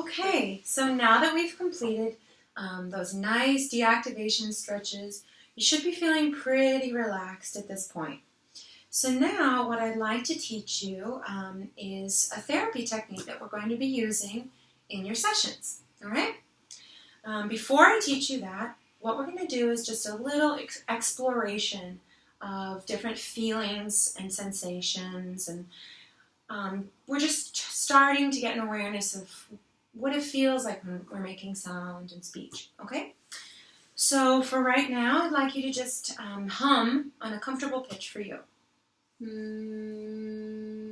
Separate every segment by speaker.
Speaker 1: Okay, so now that we've completed those nice deactivation stretches, you should be feeling pretty relaxed at this point. So now what I'd like to teach you is a therapy technique that we're going to be using in your sessions, all right? Before I teach you that, what we're going to do is just a little exploration of different feelings and sensations, and we're just starting to get an awareness of what it feels like when we're making sound and speech, okay? So for right now, I'd like you to just hum on a comfortable pitch for you.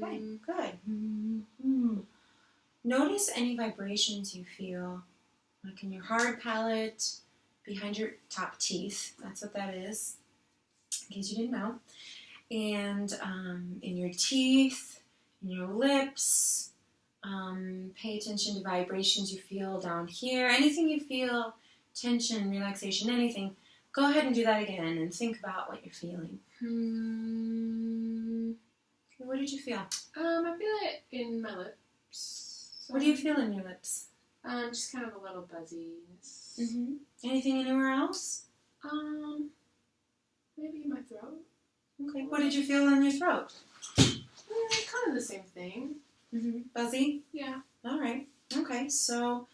Speaker 1: Okay, good. Notice any vibrations you feel, like in your hard palate, behind your top teeth. That's what that is, in case you didn't know. And in your teeth, in your lips. Pay attention to vibrations you feel down here. Anything you feel, tension, relaxation, anything. Go ahead and do that again and think about what you're feeling. Okay, what did you feel?
Speaker 2: I feel it in my lips.
Speaker 1: What do you feel in your lips?
Speaker 2: Just kind of a little buzziness.
Speaker 1: Anything anywhere else?
Speaker 2: Maybe my throat.
Speaker 1: Okay, what did you feel in your throat?
Speaker 2: Kind of the same thing.
Speaker 1: Buzzy?
Speaker 2: Yeah.
Speaker 1: All right. Okay, so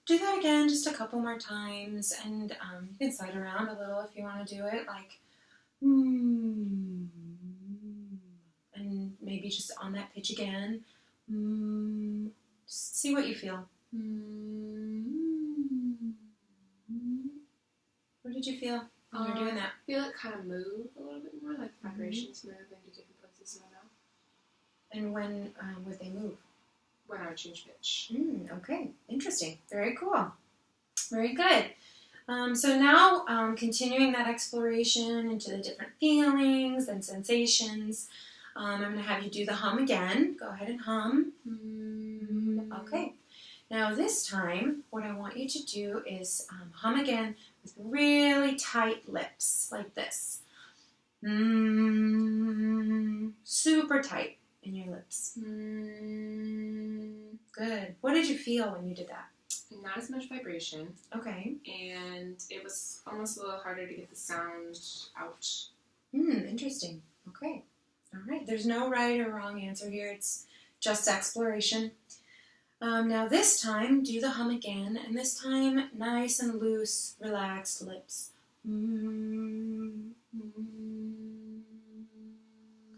Speaker 1: do that again just a couple more times, and you can slide around a little if you want to do it, like and maybe just on that pitch again. Just see what you feel. What did you feel when you were doing that?
Speaker 2: I feel it kind of move a little bit more, like vibrations move into different places in my mouth.
Speaker 1: And when would they move?
Speaker 2: When I would change pitch.
Speaker 1: Okay, interesting. Very cool. Very good. So now, continuing that exploration into the different feelings and sensations, I'm going to have you do the hum again. Go ahead and hum. Okay. Now this time, what I want you to do is hum again with really tight lips, like this. Super tight in your lips. Good. What did you feel when you did that?
Speaker 2: Not as much vibration.
Speaker 1: Okay.
Speaker 2: And it was almost a little harder to get the sound out.
Speaker 1: Interesting. Okay. All right. There's no right or wrong answer here. It's just exploration. Now this time, do the hum again, and this time, nice and loose, relaxed lips.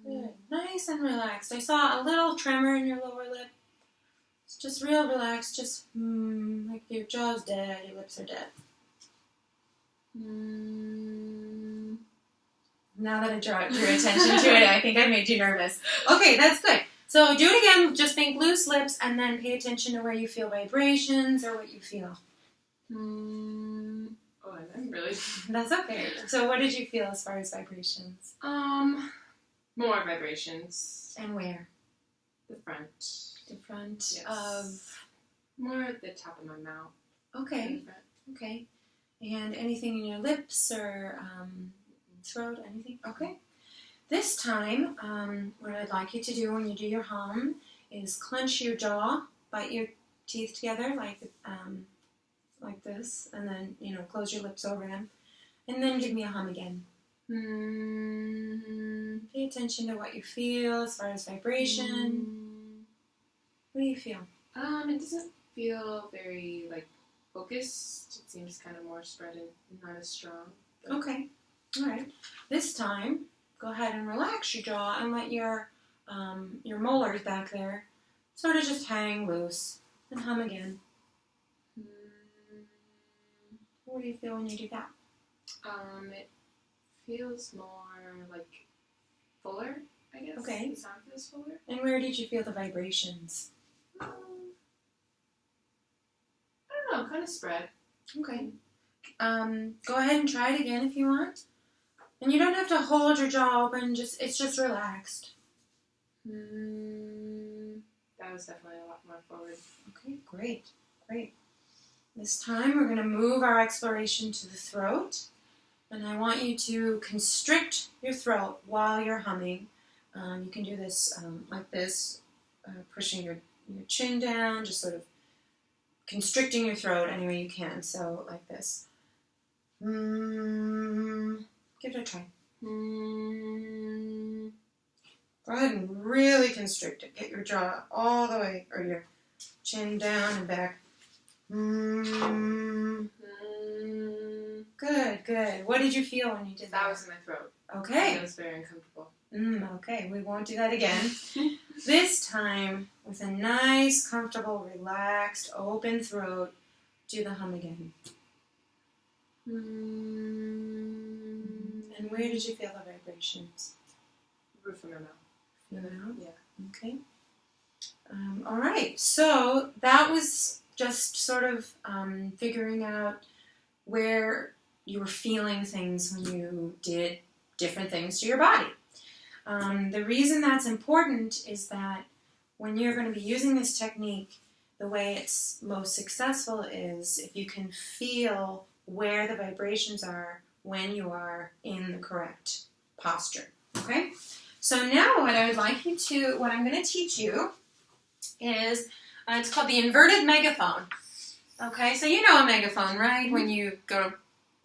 Speaker 1: Good. Nice and relaxed. I saw a little tremor in your lower lip. It's just real relaxed, just like your jaw's dead, your lips are dead. Now that I drew attention to it, I think I made you nervous. Okay, that's good. So do it again, just think loose lips, and then pay attention to where you feel vibrations or what you feel.
Speaker 2: Oh, I'm really...
Speaker 1: That's okay. So what did you feel as far as vibrations?
Speaker 2: More vibrations.
Speaker 1: And where?
Speaker 2: The front.
Speaker 1: The front
Speaker 2: Yes.
Speaker 1: of...
Speaker 2: More at the top of my mouth.
Speaker 1: Okay. Okay. And anything in your lips or throat, anything? Okay. This time, what I'd like you to do when you do your hum is clench your jaw, bite your teeth together like this, and then, close your lips over them, and then give me a hum again. Pay attention to what you feel as far as vibration. What do you feel?
Speaker 2: It doesn't feel very, focused. It seems kind of more spread and not as strong. But...
Speaker 1: Okay. All right. This time, go ahead and relax your jaw and let your molars back there sort of just hang loose and hum again. What do you feel when you do that?
Speaker 2: It feels more fuller, I guess.
Speaker 1: Okay.
Speaker 2: The sound feels fuller.
Speaker 1: And where did you feel the vibrations?
Speaker 2: I don't know, kind of spread.
Speaker 1: Okay. Go ahead and try it again if you want. And you don't have to hold your jaw open, it's just relaxed.
Speaker 2: That was definitely a lot more forward.
Speaker 1: Okay, great. This time we're going to move our exploration to the throat. And I want you to constrict your throat while you're humming. You can do this like this, pushing your chin down, just sort of constricting your throat any way you can. So like this. Give it a try. Go ahead and really constrict it. Get your jaw all the way, or your chin down and back. Good, good. What did you feel when you did that?
Speaker 2: That was in my throat.
Speaker 1: Okay.
Speaker 2: It was very uncomfortable.
Speaker 1: Okay, we won't do that again. This time, with a nice, comfortable, relaxed, open throat, do the hum again. And where did you feel the vibrations?
Speaker 2: Roof of my mouth.
Speaker 1: In the mouth?
Speaker 2: Yeah.
Speaker 1: Okay. All right, so that was just sort of figuring out where you were feeling things when you did different things to your body. The reason that's important is that when you're going to be using this technique, the way it's most successful is if you can feel where the vibrations are when you are in the correct posture. Okay? So now what I'm going to teach you is, it's called the inverted megaphone. Okay, so you know a megaphone, right? When you go to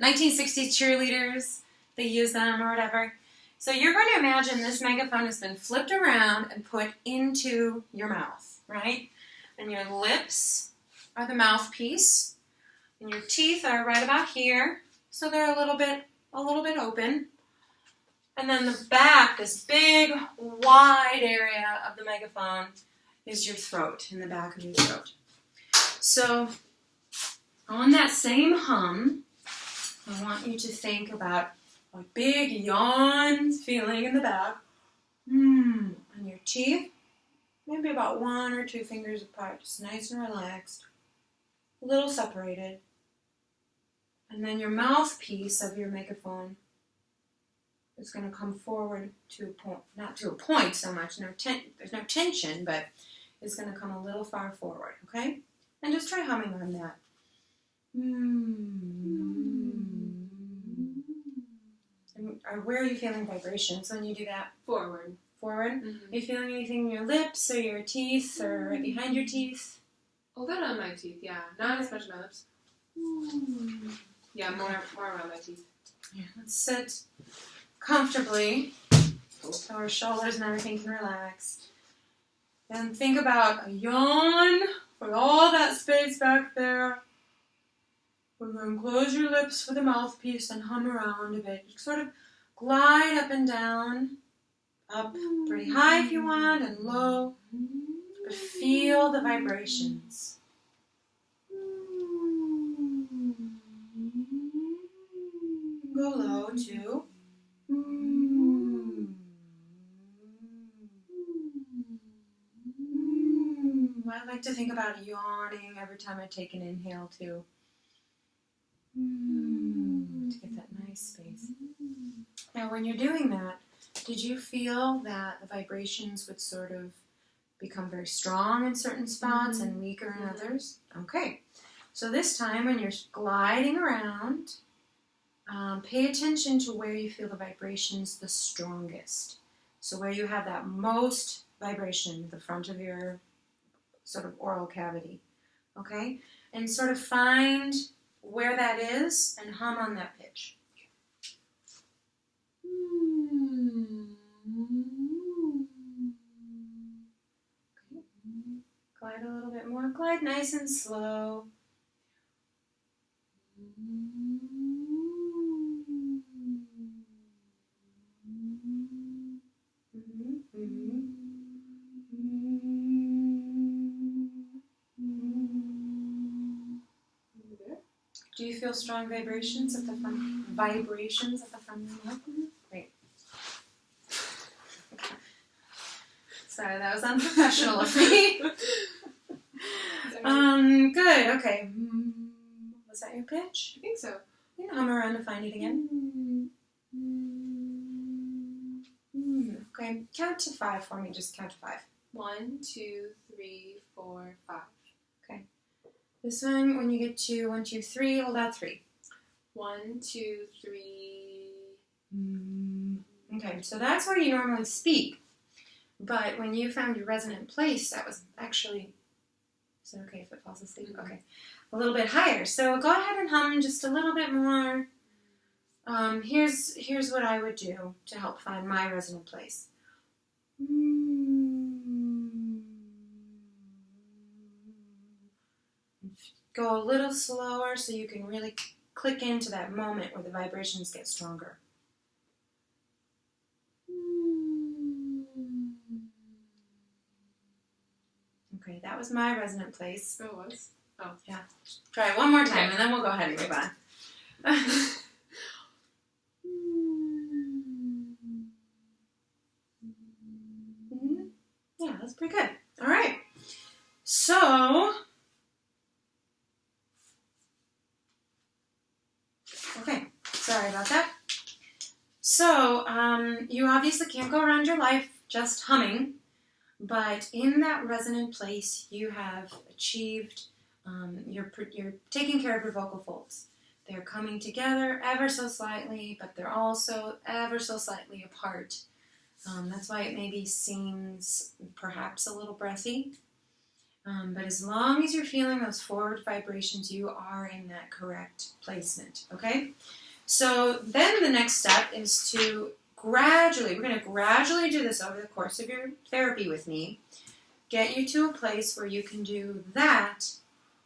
Speaker 1: 1960s cheerleaders, they use them or whatever. So you're going to imagine this megaphone has been flipped around and put into your mouth, right? And your lips are the mouthpiece, and your teeth are right about here, so they're a little bit open. And then the back, this big, wide area of the megaphone, is your throat, in the back of your throat. So on that same hum, I want you to think about a big yawn feeling in the back. And your teeth, maybe about 1 or 2 fingers apart, just nice and relaxed, a little separated. And then your mouthpiece of your megaphone is going to come forward to a point, not to a point so much, there's no tension, but it's going to come a little far forward, okay? And just try humming on that. And where are you feeling vibrations when you do that?
Speaker 2: Forward.
Speaker 1: Forward?
Speaker 2: Mm-hmm.
Speaker 1: Are you feeling anything in your lips or your teeth or right behind your teeth?
Speaker 2: A little on my teeth, yeah. Not as much on my lips. Yeah, more around my teeth.
Speaker 1: Yeah, let's sit comfortably so our shoulders and everything can relax. Then think about a yawn with all that space back there. And then close your lips for the mouthpiece and hum around a bit. Just sort of glide up and down. Up pretty high if you want and low. But feel the vibrations. Go low too. I like to think about yawning every time I take an inhale too. To get that nice space. Now when you're doing that, did you feel that the vibrations would sort of become very strong in certain spots and weaker in others? Okay. So this time when you're gliding around, pay attention to where you feel the vibrations the strongest. So where you have that most vibration, the front of your sort of oral cavity. Okay? And sort of find where that is and hum on that pitch. Okay. Glide a little bit more. Glide nice and slow. Do you feel strong vibrations at the front? Vibrations at the front of the mouth? Great. Sorry, that was unprofessional of me. Good. Okay. Was that your pitch?
Speaker 2: I think so.
Speaker 1: You can hum around to find it again. Okay. Count to 5 for me. Just count to 5.
Speaker 2: 1, 2, 3, 4, 5.
Speaker 1: This one, when you get to 1, 2, 3, hold out 3.
Speaker 2: 1, 2, 3.
Speaker 1: Okay, so that's where you normally speak. But when you found your resonant place, that was actually Is it okay if it falls asleep?
Speaker 2: Mm-hmm.
Speaker 1: Okay. A little bit higher. So go ahead and hum just a little bit more. Here's what I would do to help find my resonant place. Go a little slower so you can really click into that moment where the vibrations get stronger. Okay, that was my resonant place.
Speaker 2: Oh, it was? Oh.
Speaker 1: Yeah. Try it one more time, and then we'll go ahead and move on. Yeah, that's pretty good. All right. So, okay, sorry about that. So, you obviously can't go around your life just humming, but in that resonant place, you have achieved, you're taking care of your vocal folds. They're coming together ever so slightly, but they're also ever so slightly apart. That's why it maybe seems perhaps a little breathy. But as long as you're feeling those forward vibrations, you are in that correct placement, okay? So then the next step is to we're going to gradually do this over the course of your therapy with me, get you to a place where you can do that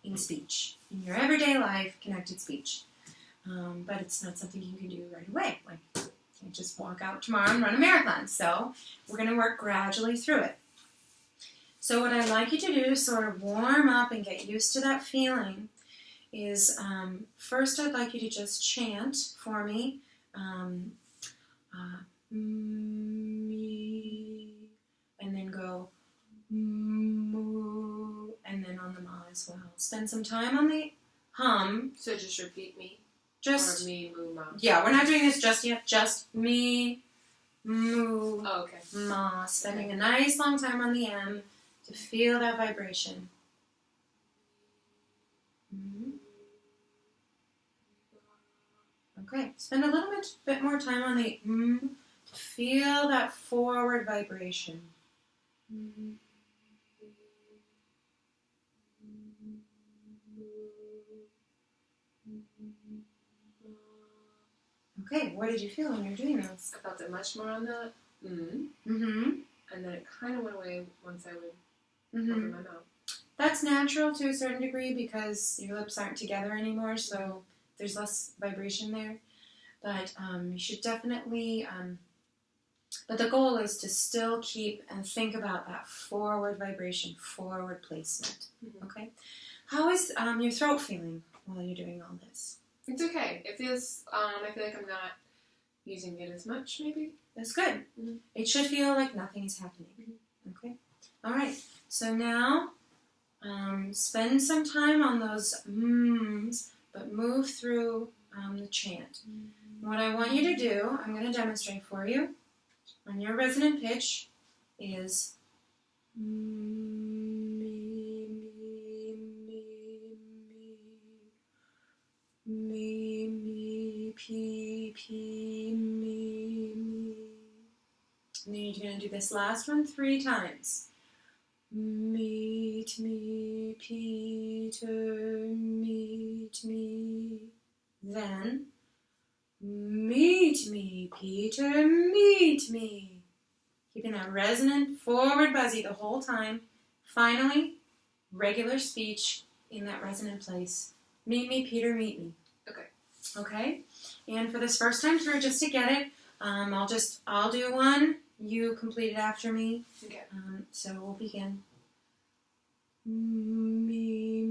Speaker 1: in speech, in your everyday life, connected speech. But it's not something you can do right away. Like, you can't just walk out tomorrow and run a marathon. So we're going to work gradually through it. So what I'd like you to do to sort of warm up and get used to that feeling is, first I'd like you to just chant for me, me, and then go moo, and then on the ma as well. Spend some time on the hum.
Speaker 2: So just repeat me.
Speaker 1: Just
Speaker 2: or me, moo, ma.
Speaker 1: Yeah, we're not doing this just yet. Just me, moo,
Speaker 2: oh, okay.
Speaker 1: ma. Spending a nice long time on the M to feel that vibration. Okay, spend a little bit more time on the to feel that forward vibration. Okay, what did you feel when you were doing those?
Speaker 2: I felt it much more on the and then it kind of went away once I would open my mouth.
Speaker 1: That's natural to a certain degree because your lips aren't together anymore, so there's less vibration there. But you should definitely, but the goal is to still keep and think about that forward vibration, forward placement. Okay? How is your throat feeling while you're doing all this?
Speaker 2: It's okay. It feels, I feel like I'm not using it as much, maybe.
Speaker 1: That's good. It should feel like nothing is happening. Okay? All right. So now, spend some time on those mms, but move through the chant. What I want you to do, I'm going to demonstrate for you, on your resonant pitch, is me, P, me. And then you're going to do this last one 3 times. Meet me, Peter, meet me. Then, meet me, Peter, meet me. Keeping that resonant forward buzzy the whole time. Finally, regular speech in that resonant place. Meet me, Peter, meet me. Okay? And for this first time through, just to get it, I'll do one. You complete it after me.
Speaker 2: Okay.
Speaker 1: So we'll begin. Me.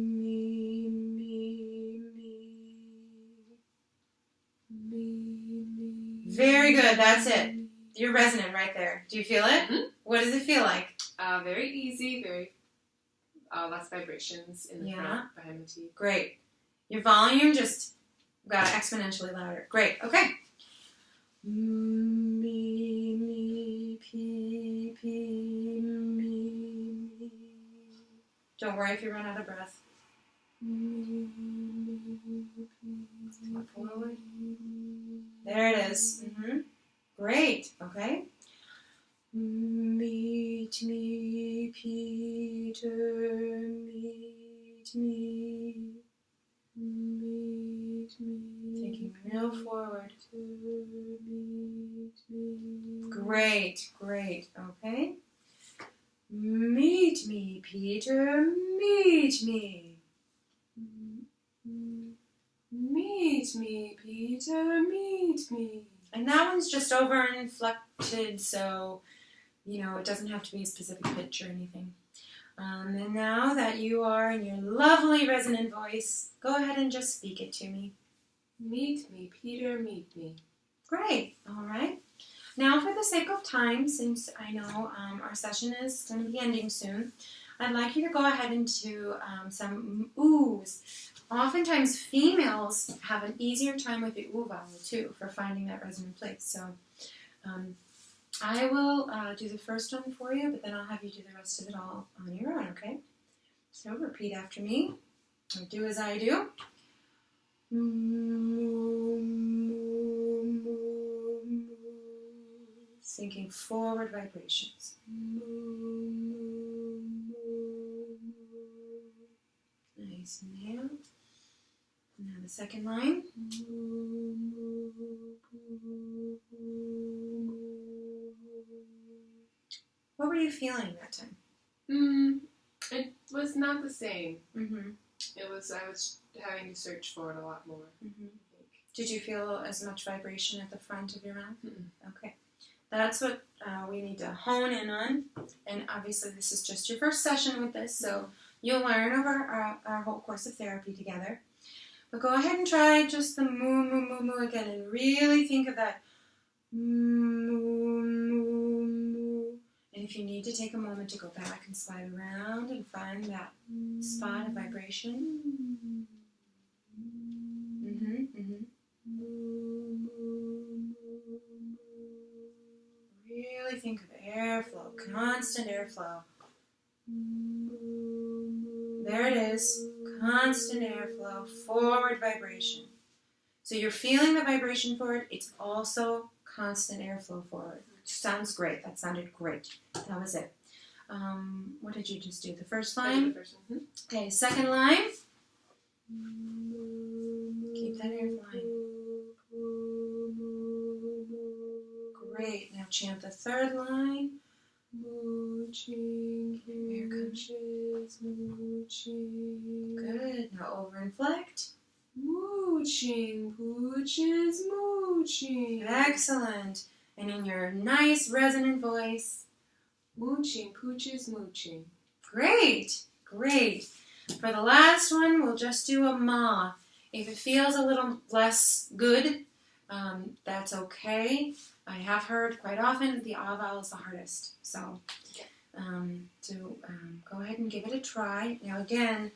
Speaker 1: Very good. That's it. You're resonant right there. Do you feel it? What does it feel like?
Speaker 2: Very easy. Very lots of vibrations in the front behind my teeth.
Speaker 1: Great. Your volume just got exponentially louder. Great. Okay. Me, P, me. Don't worry if you run out of breath. Forward. There it is. Great. Okay. Meet me, Peter, meet Real forward.
Speaker 2: Meet me.
Speaker 1: Great, great. Okay. Meet me, Peter. Meet me.
Speaker 2: Meet me, Peter. Meet me.
Speaker 1: And that one's just over inflected, so it doesn't have to be a specific pitch or anything. And now that you are in your lovely resonant voice, go ahead and just speak it to me.
Speaker 2: Meet me, Peter, meet me.
Speaker 1: Great. All right. Now, for the sake of time, since I know our session is going to be ending soon, I'd like you to go ahead and do some oohs. Oftentimes, females have an easier time with the ooh vowel, too, for finding that resonant place. So, I will do the first one for you, but then I'll have you do the rest of it all on your own, okay? So repeat after me, or do as I do. Thinking forward vibrations. Nice inhale. Now the second line. What were you feeling that time?
Speaker 2: It was not the same.
Speaker 1: Mm-hmm.
Speaker 2: I was having to search for it a lot more.
Speaker 1: Mm-hmm. Did you feel as much vibration at the front of your mouth?
Speaker 2: Mm-mm.
Speaker 1: Okay. That's what we need to hone in on. And obviously this is just your first session with this, so you'll learn over our whole course of therapy together. But go ahead and try just the moo, moo, moo, moo again, and really think of that moo, moo, moo. And if you need to take a moment to go back and slide around and find that spot of vibration. Really think of airflow, constant airflow. There it is, constant airflow, forward vibration. So you're feeling the vibration forward, it's also constant airflow forward. Sounds great, that sounded great. That was it. What did you just do? The first line?
Speaker 2: The first one.
Speaker 1: Okay, second line. Keep that air flying. Great. Now chant the third line. Mooching, here comes mooching. Good. Now overinflect.
Speaker 2: Mooching, pooches, mooching.
Speaker 1: Excellent. And in your nice resonant voice.
Speaker 2: Mooching, pooches, mooching.
Speaker 1: Great. Great. For the last one, we'll just do a ma. If it feels a little less good, that's okay. I have heard quite often the ah vowel is the hardest. So go ahead and give it a try. Now again,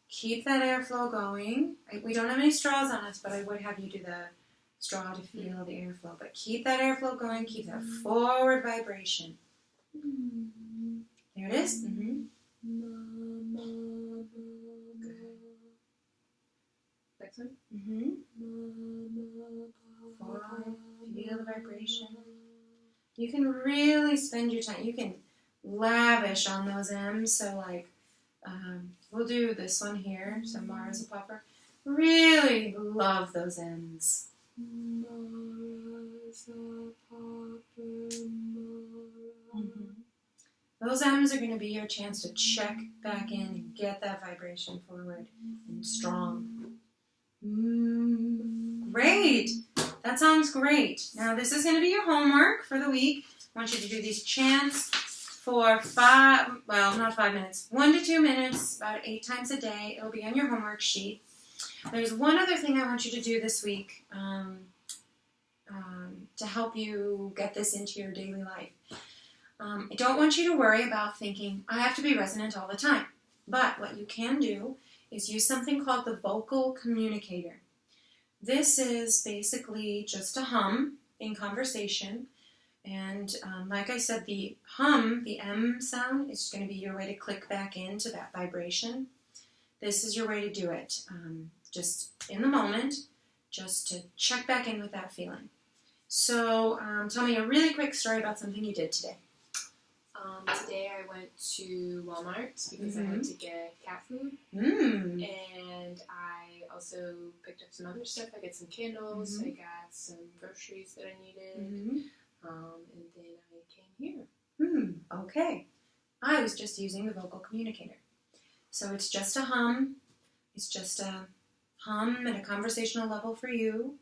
Speaker 1: keep that airflow going. We don't have any straws on us, but I would have you do the straw to feel the airflow. But keep that airflow going. Keep that forward vibration. There it is. Mm-hmm.
Speaker 2: Next one.
Speaker 1: Mm-hmm. Forward. Feel the vibration. You can really spend your time. You can lavish on those M's. So we'll do this one here. So Mara's a popper. Really love those M's. Mara's a popper. Mm-hmm. Those M's are going to be your chance to check back in and get that vibration forward and strong. Great! That sounds great. Now this is going to be your homework for the week. I want you to do these chants for 1 to 2 minutes, about 8 times a day. It'll be on your homework sheet. There's one other thing I want you to do this week to help you get this into your daily life. I don't want you to worry about thinking, I have to be resonant all the time. But what you can do is use something called the vocal communicator. This is basically just a hum in conversation. And like I said, the hum, the M sound, is going to be your way to click back into that vibration. This is your way to do it. Just in the moment, just to check back in with that feeling. So tell me a really quick story about something you did today.
Speaker 2: Today I went to Walmart because I had to get cat food, and I also picked up some other stuff. I got some candles. I got some groceries that I needed. And then I came here.
Speaker 1: Okay. I was just using the vocal communicator. So it's just a hum. It's just a hum at a conversational level for you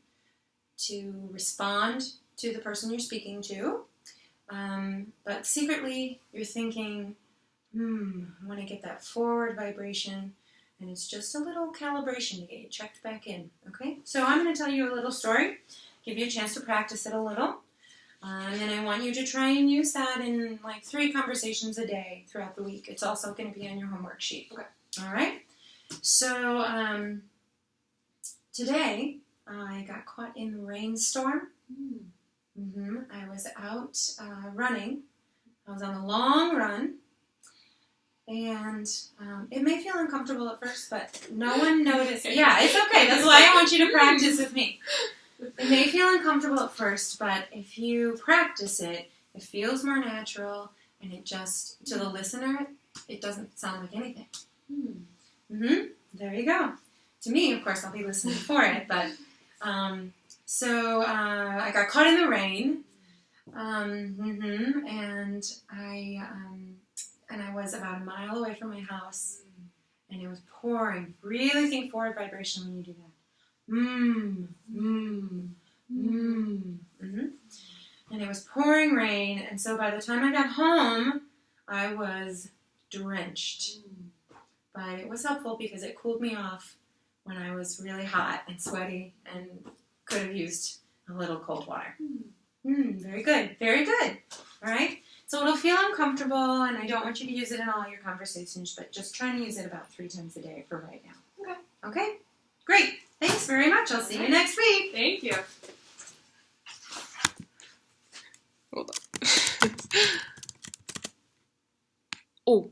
Speaker 1: to respond to the person you're speaking to. But secretly, you're thinking, I want to get that forward vibration. And it's just a little calibration to get you checked back in. Okay? So I'm going to tell you a little story, give you a chance to practice it a little. And then I want you to try and use that in like 3 conversations a day throughout the week. It's also going to be on your homework sheet.
Speaker 2: Okay.
Speaker 1: All right? So today I got caught in the rainstorm. I was out running. I was on a long run. And it may feel uncomfortable at first, but no one noticed. Yeah, it's okay. That's why I want you to practice with me. It may feel uncomfortable at first, but if you practice it, it feels more natural, and it just, to the listener, it doesn't sound like anything. There you go. To me, of course, I'll be listening for it, but so I got caught in the rain, and I was about a mile away from my house, and it was pouring. Really think forward vibration when you do that. And it was pouring rain, and so by the time I got home, I was drenched. But it was helpful because it cooled me off when I was really hot and sweaty and could have used a little cold water. Very good. Very good. All right? So it'll feel uncomfortable, and I don't want you to use it in all your conversations, but just try to use it about 3 times a day for right now.
Speaker 2: Okay.
Speaker 1: Okay? Great. Thanks very much. I'll see you next week.
Speaker 2: Thank you.
Speaker 3: Hold on. Oh.